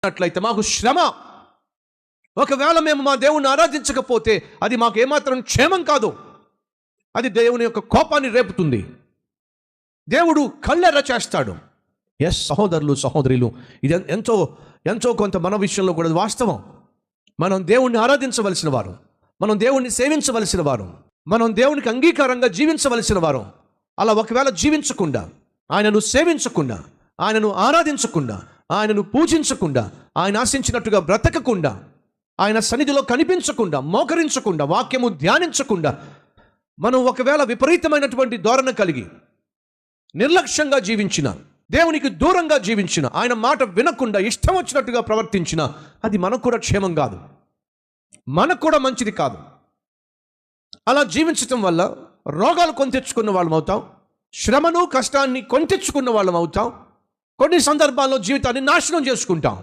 అట్లయితే మాకు శ్రమ. ఒకవేళ మేము మా దేవుణ్ణి ఆరాధించకపోతే అది మాకు ఏమాత్రం క్షేమం కాదు. అది దేవుని యొక్క కోపాన్ని రేపుతుంది. దేవుడు కళ్ళెర్ర చేస్తాడు. ఎస్ సహోదరులు సహోదరులు, ఇది ఎంతో ఎంతో కొంత మన విషయంలో కూడా వాస్తవం. మనం దేవుణ్ణి ఆరాధించవలసిన వారు, మనం దేవుణ్ణి సేవించవలసిన వారు, మనం దేవునికి అంగీకారంగా జీవించవలసిన వారు. అలా ఒకవేళ జీవించకుండా, ఆయనను సేవించకుండా, ఆయనను ఆరాధించకుండా, ఆయనను పూజించకుండా, ఆయన ఆశించినట్టుగా బ్రతకకుండా, ఆయన సన్నిధిలో కనిపించకుండా, మోకరించకుండా, వాక్యము ధ్యానించకుండా, మనం ఒకవేళ విపరీతమైనటువంటి ధోరణ కలిగి నిర్లక్ష్యంగా జీవించిన, దేవునికి దూరంగా జీవించిన, ఆయన మాట వినకుండా ఇష్టం వచ్చినట్టుగా ప్రవర్తించిన, అది మనకు కూడా క్షేమం కాదు, మనకు కూడా మంచిది కాదు. అలా జీవించటం వల్ల రోగాలు కొని తెచ్చుకున్న వాళ్ళం అవుతాం, శ్రమను కష్టాన్ని కొని తెచ్చుకున్న వాళ్ళం అవుతాం, కొన్ని సందర్భాల్లో జీవితాన్ని నాశనం చేసుకుంటాం.